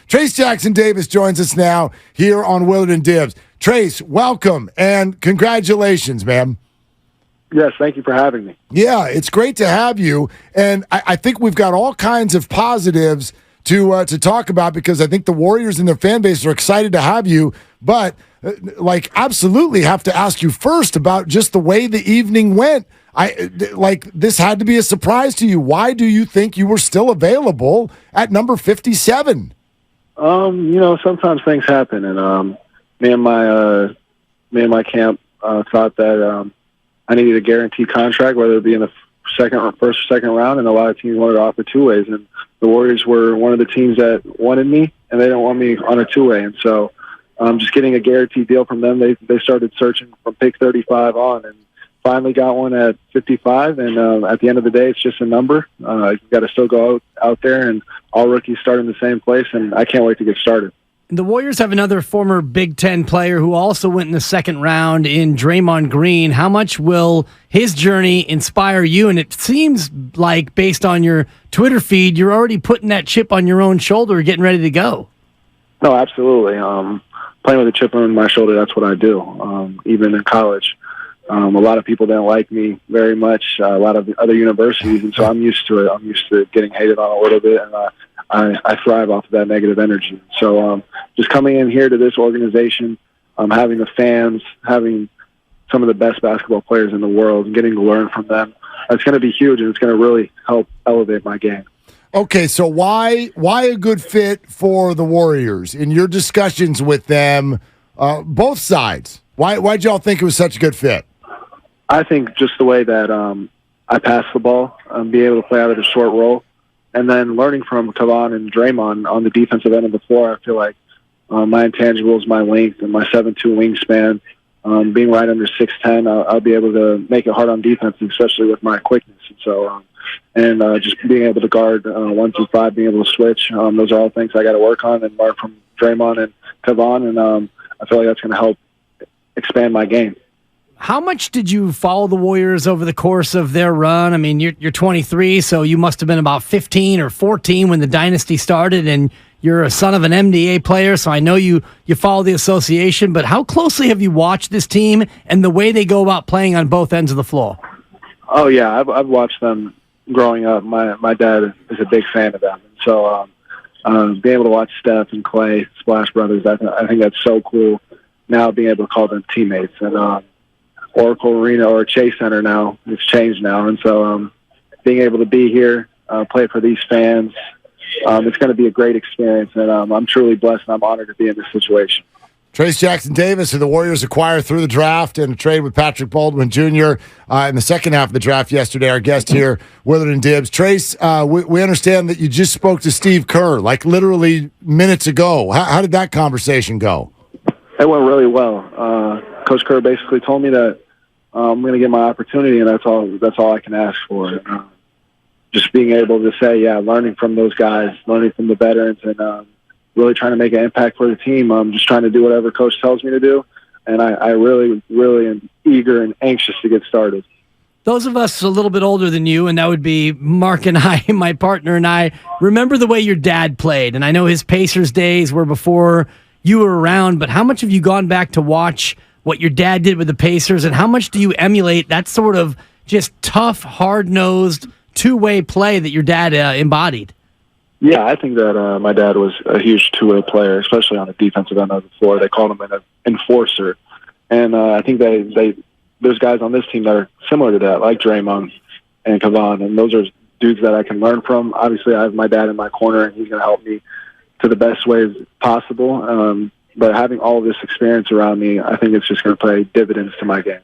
Trayce Jackson-Davis joins us now here on Willard and Dibs. Trayce, welcome and congratulations, man. Yes, thank you for having me. Yeah, it's great to have you, and I think we've got all kinds of positives to talk about because I think the Warriors and their fan base are excited to have you, but absolutely have to ask you first about just the way the evening went. This had to be a surprise to you. Why do you think you were still available at number 57? Sometimes things happen, and me and my camp thought that I needed a guaranteed contract, whether it be in the first or second round, and a lot of teams wanted to offer two ways, and the Warriors were one of the teams that wanted me, and they didn't want me on a two-way, and so just getting a guaranteed deal from them, they started searching from pick 35 on, and finally got one at 55, and at the end of the day, it's just a number. You got to still go out there, and all rookies start in the same place, and I can't wait to get started. The Warriors have another former Big Ten player who also went in the second round in Draymond Green. How much will his journey inspire you? And it seems like, based on your Twitter feed, you're already putting that chip on your own shoulder, getting ready to go. No, absolutely. Playing with a chip on my shoulder, that's what I do, even in college. A lot of people didn't like me very much, a lot of other universities, and so I'm used to it. I'm used to getting hated on a little bit, and I thrive off of that negative energy. So just coming in here to this organization, having the fans, having some of the best basketball players in the world, and getting to learn from them, it's going to be huge, and it's going to really help elevate my game. Okay, so why a good fit for the Warriors in your discussions with them, both sides? Why'd y'all think it was such a good fit? I think just the way that I pass the ball, be able to play out of the short roll, and then learning from Kevon and Draymond on the defensive end of the floor. I feel like my intangibles, my length, and my 7'2" wingspan, being right under 6'10", I'll be able to make it hard on defense, especially with my quickness. And so, just being able to guard 1 through 5, being able to switch, those are all things I got to work on and learn from Draymond and Kevon, and I feel like that's going to help expand my game. How much did you follow the Warriors over the course of their run? I mean, you're 23, so you must have been about 15 or 14 when the dynasty started, and you're a son of an NBA player, so I know you follow the association, but how closely have you watched this team and the way they go about playing on both ends of the floor? Oh, yeah, I've watched them growing up. My dad is a big fan of them, and so being able to watch Steph and Clay, Splash Brothers, I think that's so cool. Now being able to call them teammates, and Oracle Arena or Chase Center now. It's changed now. And so being able to be here, play for these fans, it's going to be a great experience. And I'm truly blessed and I'm honored to be in this situation. Trayce Jackson-Davis, who the Warriors acquired through the draft and a trade with Patrick Baldwin Jr. In the second half of the draft yesterday, our guest here, Willard and Dibs. Trayce, we understand that you just spoke to Steve Kerr, like literally minutes ago. How did that conversation go? It went really well. Coach Kerr basically told me that I'm going to get my opportunity, and that's all I can ask for. Just being able to say, learning from those guys, learning from the veterans, and really trying to make an impact for the team. I'm just trying to do whatever Coach tells me to do, and I really, really am eager and anxious to get started. Those of us a little bit older than you, and that would be Mark and I, my partner and I, remember the way your dad played, and I know his Pacers days were before you were around, but how much have you gone back to watch what your dad did with the Pacers, and how much do you emulate that sort of just tough, hard-nosed, two-way play that your dad embodied? Yeah, I think that my dad was a huge two-way player, especially on the defensive end of the floor. They called him an enforcer, and I think there's guys on this team that are similar to that, like Draymond and Kevon, and those are dudes that I can learn from. Obviously, I have my dad in my corner, and he's going to help me to the best ways possible. But having all of this experience around me, I think it's just going to pay dividends to my game.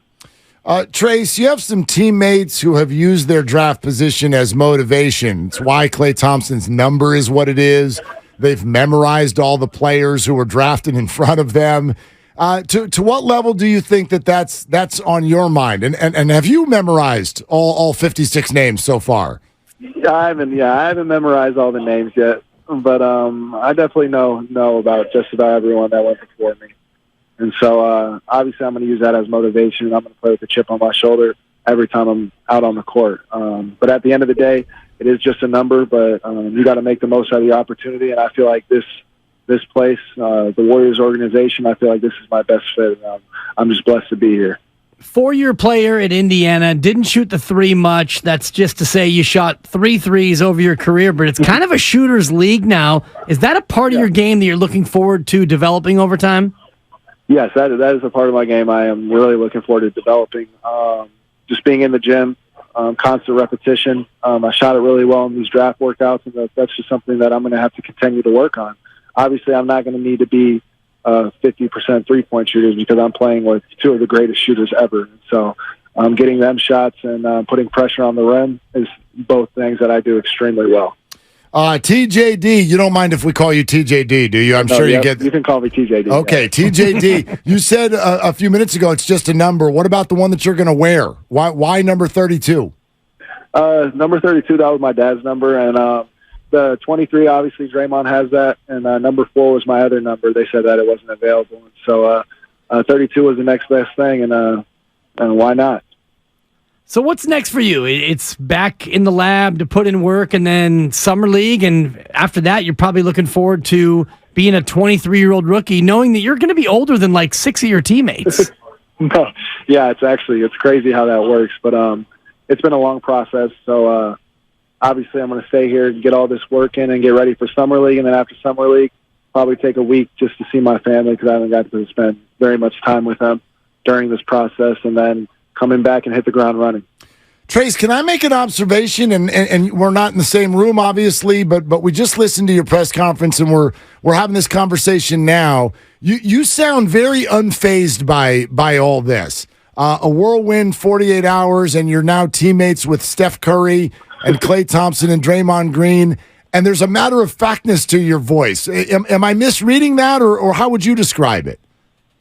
Trayce, you have some teammates who have used their draft position as motivation. It's why Klay Thompson's number is what it is. They've memorized all the players who were drafted in front of them. To what level do you think that's on your mind? And have you memorized all 56 names so far? I haven't memorized all the names yet. But I definitely know about just about everyone that went before me. And so obviously I'm going to use that as motivation. I'm going to play with a chip on my shoulder every time I'm out on the court. But at the end of the day, it is just a number, but you got to make the most out of the opportunity. And I feel like this this place, the Warriors organization. I feel like this is my best fit. I'm just blessed to be here. 4-year player at Indiana, didn't shoot the three much. That's just to say you shot 3 threes over your career, but it's kind of a shooter's league now. Is that a part of your game that you're looking forward to developing over time? Yes, that is a part of my game I am really looking forward to developing. Just being in the gym, constant repetition. I shot it really well in these draft workouts, and that's just something that I'm going to have to continue to work on. Obviously, I'm not going to need to be 50% three-point shooters because I'm playing with two of the greatest shooters ever. So getting them shots and putting pressure on the rim is both things that I do extremely well. TJD, you don't mind if we call you TJD, do you? I'm sure you get. You can call me TJD. Okay, yeah. TJD. You said a few minutes ago it's just a number. What about the one that you're going to wear? Why number 32? Number 32, that was my dad's number, and the 23, obviously Draymond has that, and number 4 was my other number. They said that it wasn't available, and so 32 was the next best thing, and why not? So what's next for you? It's back in the lab to put in work, and then summer league, and after that, you're probably looking forward to being a 23-year-old rookie, knowing that you're going to be older than like 6 of your teammates. No, yeah, it's crazy how that works, but it's been a long process. So obviously, I'm going to stay here and get all this work in and get ready for summer league, and then after summer league, probably take a week just to see my family because I haven't got to spend very much time with them during this process, and then coming back and hit the ground running. Trayce, can I make an observation? And we're not in the same room, obviously, but we just listened to your press conference, and we're having this conversation now. You sound very unfazed by all this. A whirlwind 48 hours, and you're now teammates with Steph Curry and Klay Thompson and Draymond Green, and there's a matter-of-factness to your voice. Am I misreading that, or how would you describe it?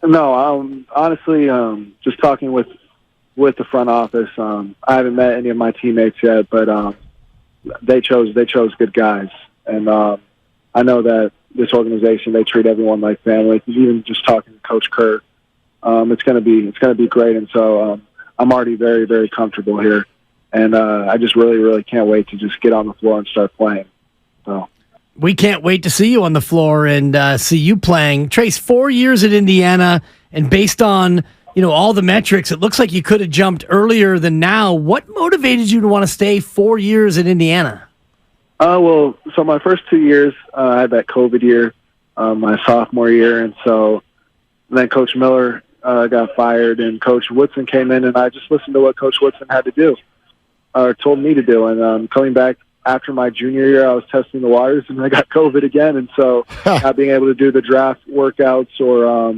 No, honestly, just talking with the front office. I haven't met any of my teammates yet, but they chose good guys, and I know that this organization, they treat everyone like family. Even just talking to Coach Kerr, it's gonna be great, and so I'm already very, very comfortable here, and I just really, really can't wait to just get on the floor and start playing. So we can't wait to see you on the floor and see you playing. Trayce, 4 years at Indiana, and based on all the metrics, it looks like you could have jumped earlier than now. What motivated you to want to stay 4 years at Indiana? Well, so my first 2 years, I had that COVID year, my sophomore year, and so then Coach Miller got fired, and Coach Woodson came in, and I just listened to what Coach Woodson had to do, or told me to do. And coming back after my junior year, I was testing the waters, and I got COVID again, and so not being able to do the draft workouts or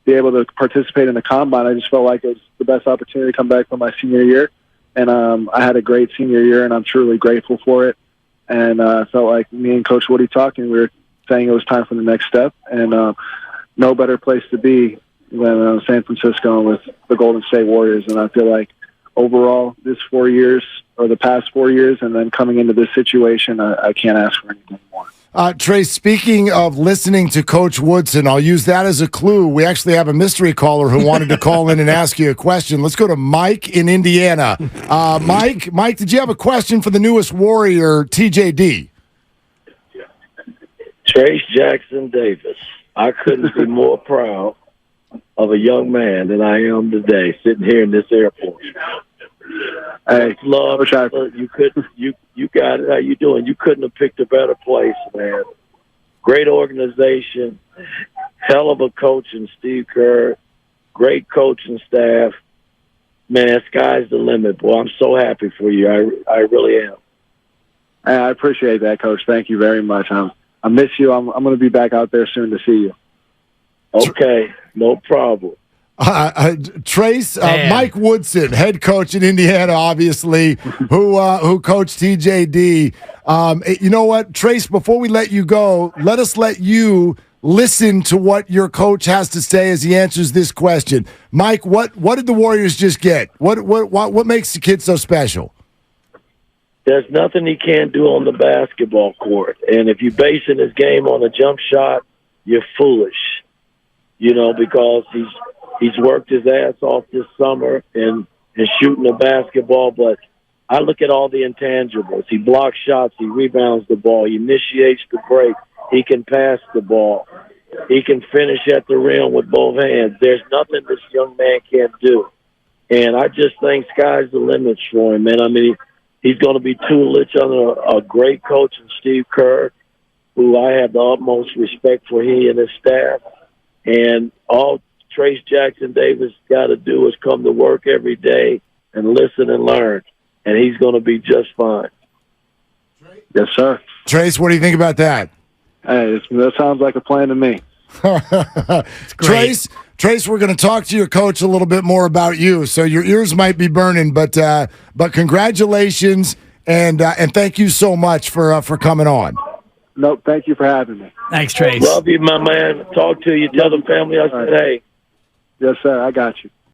be able to participate in the combine, I just felt like it was the best opportunity to come back for my senior year. And I had a great senior year, and I'm truly grateful for it. And I felt like me and Coach Woody talking, we were saying it was time for the next step. And no better place to be than San Francisco with the Golden State Warriors. And I feel like overall this 4 years, or the past 4 years, and then coming into this situation, I can't ask for anything more. Trayce, speaking of listening to Coach Woodson, I'll use that as a clue. We actually have a mystery caller who wanted to call in and ask you a question. Let's go to Mike in Indiana. Mike, did you have a question for the newest Warrior, TJD? Trayce Jackson-Davis. I couldn't be more proud of a young man than I am today, sitting here in this airport. Hey, love, you got it. How you doing? You couldn't have picked a better place, man. Great organization, hell of a coach in Steve Kerr, great coaching staff. Man, sky's the limit, boy. I'm so happy for you. I really am. I appreciate that, Coach. Thank you very much. I miss you. I'm going to be back out there soon to see you. Okay, no problem. Trayce, Mike Woodson, head coach in Indiana, obviously, who coached TJD. You know what, Trayce, before we let you go, let us let you listen to what your coach has to say as he answers this question. Mike, what did the Warriors just get? What makes the kid so special? There's nothing he can't do on the basketball court. And if you're basing his game on a jump shot, you're foolish, because he's worked his ass off this summer and shooting the basketball. But I look at all the intangibles. He blocks shots. He rebounds the ball. He initiates the break. He can pass the ball. he can finish at the rim with both hands. There's nothing this young man can't do. And I just think sky's the limit for him, man. I mean, he's going to be tutelage under a great coach in Steve Kerr, who I have the utmost respect for, he and his staff. And all Trayce Jackson-Davis got to do is come to work every day and listen and learn, and he's going to be just fine. Yes, sir. Trayce, what do you think about that? Hey, that sounds like a plan to me. Trayce, we're going to talk to your coach a little bit more about you, so your ears might be burning, but congratulations and thank you so much for coming on. Nope, thank you for having me. Thanks, Trayce. Love you, my man. Talk to you. Tell the family I said hey. Yes, sir. I got you.